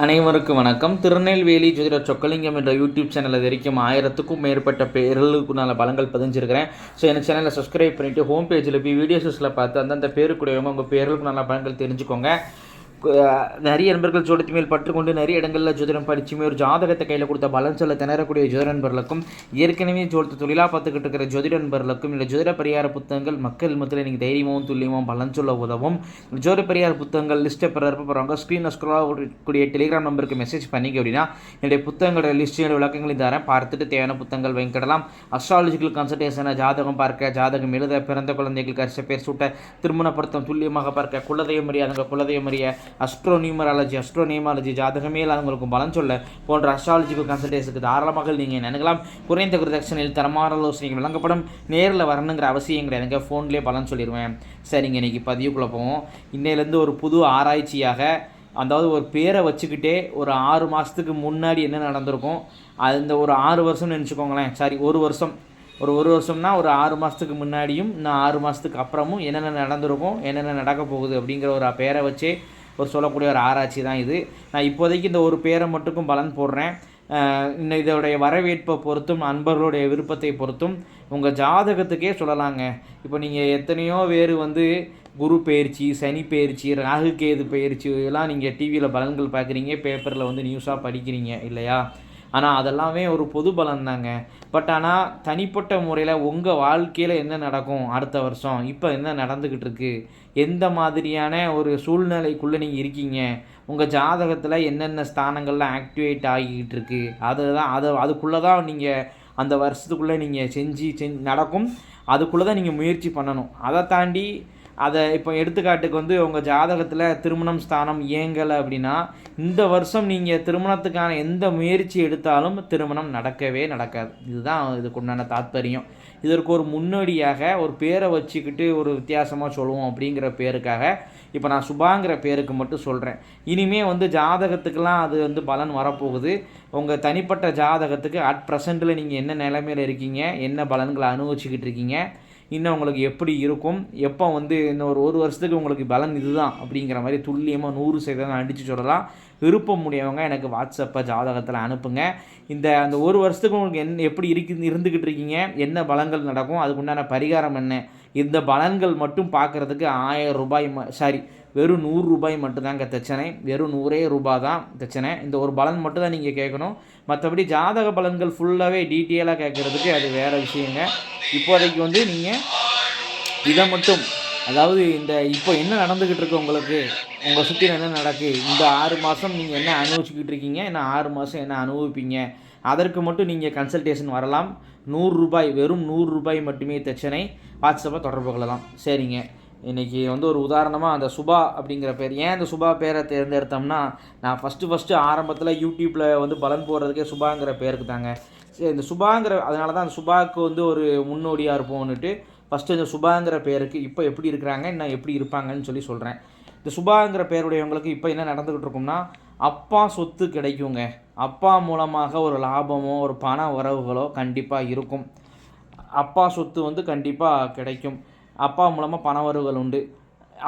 அனைவருக்கும் வணக்கம். திருநெல்வேலி ஜோதிடர் சொக்கலிங்கம் என்ற யூடியூப் சேனல் இது வரைக்கும் 1000க்கும் மேற்பட்ட பேர்களுக்குனால பலங்கள் பதிஞ்சிருக்கிறேன். ஸோ எனக்கு சேனலை சப்ஸ்கிரைப் பண்ணிவிட்டு ஹோம் பேஜில் போய் வீடியோஸில் பார்த்து அந்தந்த பேருக்குடையவங்க உங்கள் பேர்களுக்கு நல்ல பலன்கள் தெரிஞ்சுக்கோங்க. நிறைய நண்பர்கள் ஜோதிடத்து மேல் பற்றுக்கொண்டு நிறைய இடங்களில் ஜோதிடம் படிச்சுமே ஒரு ஜாதகத்தை கையில் கொடுத்த பலன் சொல்ல திணறக்கூடிய ஜோதிட நண்பர்களுக்கும் ஏற்கனவே ஜோதிட தொழிலாக பார்த்துக்கிட்டு இருக்கிற ஜோதிட நண்பர்களுக்கும் இல்லை ஜோதிட பரிகார புத்தகங்கள் மக்கள் மத்தியில் நீங்கள் தைரியமும் துல்லியமும் பலன் சொல்ல உதவும். ஜோதிட பரிகார புத்தகங்கள் லிஸ்ட்டை போகிறவங்க ஸ்க்ரீனில் ஸ்க்ரோல் கூடிய டெலிகிராம் நம்பருக்கு மெசேஜ் பண்ணிக்க அப்படின்னா என்னுடைய புத்தகங்களோட லிஸ்ட்டு விளக்கங்களையும் தரேன். பார்த்துட்டு தேவையான புத்தகங்கள் வாங்கிக்கிடலாம். அஸ்ட்ராலஜிக்கல் கன்சல்டேஷனை ஜாதகம் பார்க்க, ஜாதகம் எழுத, பிறந்த குழந்தைகளுக்கு அரிசி பேர் சூட்ட, திருமணப்படுத்தம் துல்லியமாக பார்க்க, குலதெய்வம் அறியாதவங்க குலதெய்வம் அறிய, அஸ்ட்ரோனியூமராலஜி ஜாதகமே இல்லாதவங்களுக்கு பலன் சொல்ல போன்ற அஸ்ட்ராலஜிக்கல் கன்சல்டேஷனுக்கு தாராளமாக நீங்கள் நினைக்கலாம். குறைந்த குருதட்சணையில் தரமான ஆலோசனைகள் வழங்கப்படும். நேரில் வரணுங்கிற அவசியம் கிடையாதுங்க, ஃபோன்லேயே பலன் சொல்லிடுவேன். சரிங்க, இன்றைக்கி பதிவுக்குள்ளே போவோம். இன்னையிலேருந்து ஒரு புது ஆராய்ச்சியாக, அதாவது ஒரு பேரை வச்சுக்கிட்டே ஒரு 6 மாதத்துக்கு முன்னாடி என்ன நடந்திருக்கும், அந்த ஒரு 6 வருஷம்னு நினச்சிக்கோங்களேன். சாரி, ஒரு வருஷம்னா ஒரு 6 மாதத்துக்கு முன்னாடியும் இன்னும் 6 மாதத்துக்கு அப்புறமும் என்னென்ன நடந்திருக்கும், என்னென்ன நடக்க போகுது அப்படிங்கிற ஒரு பேரை வச்சே ஒரு சொல்லக்கூடிய ஒரு ஆராய்ச்சி தான் இது. நான் இப்போதைக்கு இந்த ஒரு பேரை மட்டுக்கும் பலன் போடுறேன். இன்னும் இதோடைய வரவேற்பை பொறுத்தும் அன்பர்களுடைய விருப்பத்தை பொறுத்தும் உங்கள் ஜாதகத்துக்கே சொல்லலாங்க. இப்போ நீங்கள் எத்தனையோ பேர் குரு பயிற்சி, சனி பயிற்சி, ராகு கேது பயிற்சி எல்லாம் நீங்கள் டிவியில் பலன்கள் பார்க்குறீங்க, பேப்பரில் நியூஸாக படிக்கிறீங்க இல்லையா? ஆனால் அதெல்லாமே ஒரு பொது பலன் தாங்க. பட் ஆனால் தனிப்பட்ட முறையில் உங்கள் வாழ்க்கையில் என்ன நடக்கும், அடுத்த வருஷம் இப்போ என்ன நடந்துக்கிட்டு இருக்குது, எந்த மாதிரியான ஒரு சூழ்நிலைக்குள்ளே நீங்கள் இருக்கீங்க, உங்கள் ஜாதகத்தில் என்னென்ன ஸ்தானங்கள்லாம் ஆக்டிவேட் ஆகிக்கிட்டு இருக்குது, அதுக்குள்ளே தான் நீங்கள் அந்த வருஷத்துக்குள்ளே நீங்கள் நடக்கும். அதுக்குள்ளே தான் நீங்கள் முயற்சி பண்ணணும். அதை தாண்டி இப்போ எடுத்துக்காட்டுக்கு உங்கள் ஜாதகத்தில் திருமணம் ஸ்தானம் இயங்கலை அப்படின்னா இந்த வருஷம் நீங்கள் திருமணத்துக்கான எந்த முயற்சி எடுத்தாலும் திருமணம் நடக்கவே நடக்காது. இதுதான் இதுக்கு உண்டான தாத்பரியம். இதற்கு ஒரு முன்னோடியாக ஒரு பேரை வச்சுக்கிட்டு ஒரு வித்தியாசமாக சொல்லுவோம் அப்படிங்கிற பேருக்காக இப்போ நான் சுபாங்கிற பேருக்கு மட்டும் சொல்கிறேன். இனிமேல் ஜாதகத்துக்கெல்லாம் அது பலன் வரப்போகுது. உங்கள் தனிப்பட்ட ஜாதகத்துக்கு அட் ப்ரெசண்ட்டில் நீங்கள் என்ன நிலைமையில் இருக்கீங்க, என்ன பலன்களை அனுபவிச்சுக்கிட்டு இருக்கீங்க, இன்னும் உங்களுக்கு எப்படி இருக்கும், எப்போ இன்னும் ஒரு வருஷத்துக்கு உங்களுக்கு பலன் இதுதான் அப்படிங்கிற மாதிரி துல்லியமாக 100% அடித்து சொல்லலாம். விருப்பம் முடியவங்க எனக்கு வாட்ஸ்அப்பை ஜாதகத்தில் அனுப்புங்க. அந்த ஒரு வருஷத்துக்கு உங்களுக்கு எப்படி இருந்துக்கிட்டு இருக்கீங்க, என்ன பலன்கள் நடக்கும், அதுக்குண்டான பரிகாரம் என்ன, இந்த பலன்கள் மட்டும் பார்க்குறதுக்கு 1000 ரூபாய் வெறும் 100 ரூபாய் மட்டும்தாங்க தச்சனை. வெறும் 100 ரூபாய் தான் தச்சனை. இந்த ஒரு பலன் மட்டும் தான் நீங்கள் கேட்கணும். மற்றபடி ஜாதக பலன்கள் ஃபுல்லாகவே டீட்டெயிலாக கேட்குறதுக்கு அது வேறு விஷயங்க. இப்போதைக்கு நீங்கள் இதை மட்டும், அதாவது இப்போ என்ன நடந்துக்கிட்டு இருக்கு, உங்களுக்கு உங்கள் சுற்றி என்ன நடக்குது, இந்த 6 மாதம் நீங்கள் என்ன அனுபவிச்சுக்கிட்டு இருக்கீங்க, இன்னும் 6 மாதம் என்ன அனுபவிப்பீங்க, அதற்கு மட்டும் நீங்கள் கன்சல்டேஷன் வரலாம். 100 ரூபாய், வெறும் 100 ரூபாய் மட்டுமே தச்சனை. வாட்ஸ்அப்பை தொடர்பு கொள்ளலாம். சரிங்க, இன்றைக்கி ஒரு உதாரணமாக அந்த சுபா அப்படிங்கிற பேர், ஏன் அந்த சுபா பேரை தேர்ந்தெடுத்தோம்னா, நான் ஃபஸ்ட்டு ஆரம்பத்தில் யூடியூப்பில் பலன் போடுறதுக்கே சுபாங்கிற பேருக்கு தாங்க. சரி, இந்த சுபாங்கிற அதனால தான் அந்த சுபாவுக்கு ஒரு முன்னோடியாக இருப்போம்னுட்டு ஃபஸ்ட்டு இந்த சுபாங்கிற பேருக்கு இப்போ எப்படி இருக்கிறாங்க, இன்னும் எப்படி இருப்பாங்கன்னு சொல்கிறேன். இந்த சுபாங்கிற பேருடையவங்களுக்கு இப்போ என்ன நடந்துக்கிட்டு இருக்கும்னா, அப்பா சொத்து கிடைக்குங்க. அப்பா மூலமாக ஒரு லாபமோ ஒரு பண உறவுகளோ கண்டிப்பாக இருக்கும். அப்பா சொத்து கண்டிப்பாக கிடைக்கும். அப்பா மூலமாக பண வரவுகள் உண்டு.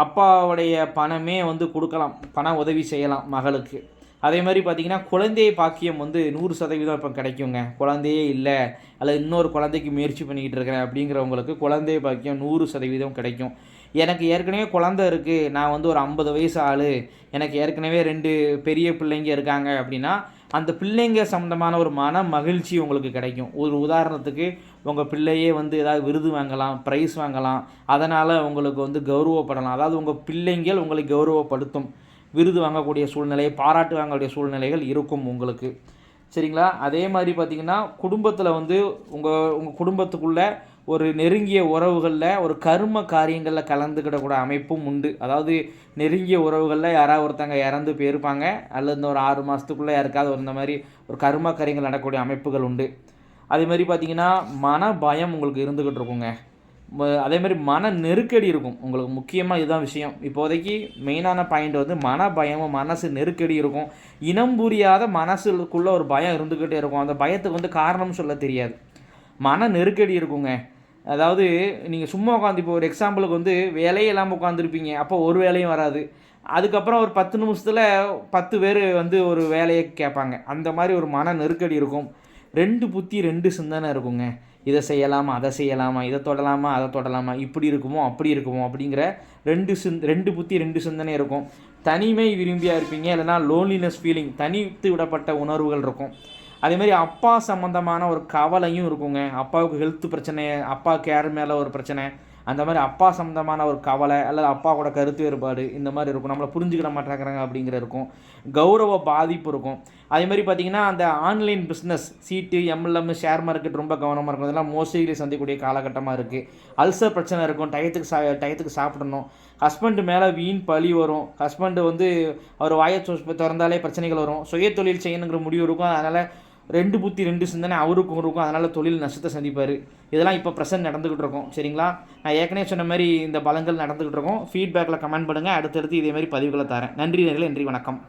அப்பாவுடைய பணமே கொடுக்கலாம், பண உதவி செய்யலாம் மகளுக்கு. அதே மாதிரி பார்த்திங்கன்னா குழந்தை பாக்கியம் 100% இப்போ கிடைக்குங்க. குழந்தையே இல்லை அல்லது இன்னொரு குழந்தைக்கு முயற்சி பண்ணிக்கிட்டு இருக்கிறேன் அப்படிங்கிறவங்களுக்கு குழந்தை பாக்கியம் 100% கிடைக்கும். எனக்கு ஏற்கனவே குழந்தை இருக்குது, நான் ஒரு 50 வயசு ஆள், எனக்கு ஏற்கனவே 2 பெரிய பிள்ளைங்க இருக்காங்க அப்படின்னா அந்த பிள்ளைங்க சம்மந்தமான ஒரு மன மகிழ்ச்சி உங்களுக்கு கிடைக்கும். ஒரு உதாரணத்துக்கு உங்கள் பிள்ளையே ஏதாவது விருது வாங்கலாம், ப்ரைஸ் வாங்கலாம், அதனால் உங்களுக்கு கௌரவப்படலாம். அதாவது உங்கள் பிள்ளைங்கள் உங்களை கௌரவப்படுத்தும். விருது வாங்கக்கூடிய சூழ்நிலை, பாராட்டு வாங்கக்கூடிய சூழ்நிலைகள் இருக்கும் உங்களுக்கு. சரிங்களா? அதே மாதிரி பார்த்திங்கன்னா குடும்பத்தில் உங்கள் குடும்பத்துக்குள்ளே ஒரு நெருங்கிய உறவுகளில் ஒரு கர்ம காரியங்களில் கலந்துக்கிடக்கூட அமைப்பும் உண்டு. அதாவது நெருங்கிய உறவுகளில் யாராவது ஒருத்தங்க இறந்து போயிருப்பாங்க, அல்லது இந்த ஒரு 6 மாதத்துக்குள்ளே யாருக்காவது இந்த மாதிரி ஒரு கர்ம காரியங்கள் நடக்கக்கூடிய அமைப்புகள் உண்டு. அதே மாதிரி பார்த்திங்கன்னா மன பயம் உங்களுக்கு இருந்துக்கிட்டு இருக்குங்க. அதேமாதிரி மன நெருக்கடி இருக்கும் உங்களுக்கு. முக்கியமாக இதுதான் விஷயம். இப்போதைக்கு மெயினான பாயிண்ட் மன பயமும் மனசு நெருக்கடி இருக்கும். இனம் புரியாத மனசுக்குள்ளே ஒரு பயம் இருந்துக்கிட்டே இருக்கும். அந்த பயத்துக்கு காரணம் சொல்ல தெரியாது. மன நெருக்கடி இருக்குங்க. அதாவது நீங்கள் சும்மா உட்காந்து, இப்போ ஒரு எக்ஸாம்பிளுக்கு வேலையே இல்லாமல் உட்காந்துருப்பீங்க, அப்போ ஒரு வேலையும் வராது. அதுக்கப்புறம் ஒரு 10 நிமிஷத்துல 10 பேர் வந்து ஒரு வேலைய கேட்பாங்க. அந்த மாரி ஒரு மன நெருக்கடி இருக்கும். 2 புத்தி 2 சிந்தனை இருக்குங்க. இத செய்யலாமா? அத செய்யலாமா? இத தொடலாமா? அத தொடலாமா? இப்படி இருக்குமோ? அப்படி இருக்குமோ? அப்படிங்கிற 2 புத்தி 2 சிந்தனை இருக்கும். தனிமை விரும்பியா இருப்பீங்க. இல்லைனா லோன்லினஸ் ஃபீலிங் தனித்து விடப்பட்ட உணர்வுகள் இருக்கும். அதேமாரி அப்பா சம்மந்தமான ஒரு கவலையும் இருக்குங்க. அப்பாவுக்கு ஹெல்த் பிரச்சனை, அப்பா கேர் மேல ஒரு பிரச்சனை. அந்த மாரி அப்பா சம்மந்தமான ஒரு கவலை, அல்லது அப்பாவோட கருத்து வேறுபாடு இந்த மாரி இருக்கும். நம்மள புரிஞ்சுக்கிட மாட்டேங்கிறாங்க அப்படிங்கிற இருக்கும். கௌரவ பாதிப்பு இருக்கும். அதேமாரி பார்த்தீங்கன்னா, அந்த ஆன்லைன் பிஸ்னஸ் சீட்டு, எம்எல்எம், ஷேர் மார்க்கெட் ரொம்ப கவனமா இருக்கணும். இதெல்லாம் மோசடிகளை சந்திக்கக்கூடிய காலகட்டமா இருக்கு. அல்சர் பிரச்சனை இருக்கும். டயத்துக்கு சாப்பிடணும். ஹஸ்பண்ட் மேல வீண் பழி வரும். ஹஸ்பண்ட் வந்து அவர் வாய தொறந்தாலே பிரச்சனைகள் வரும். சுயதொழில் செய்யணுங்கிற முடிவு இருக்கும். அதனால 2 புத்தி 2 சிந்தனை அவருக்கும் இருக்கும். அதனால தொழில் நஷ்டத்த சந்திப்பாரு. இதெல்லாம் இப்போ பிரசன்ட் நடந்துகிட்டு இருக்கும். சரிங்களா? நான் ஏற்கனவே சொன்ன மாரி இந்த பலன்கள் நடந்துகிட்டு இருக்கும். ஃபீட்பேக்கில கமெண்ட் பண்ணுங்க. அடுத்தடுத்து இதே மாரி பதிவுகள தரேன். நன்றி நேயர்களே. நன்றி, வணக்கம்.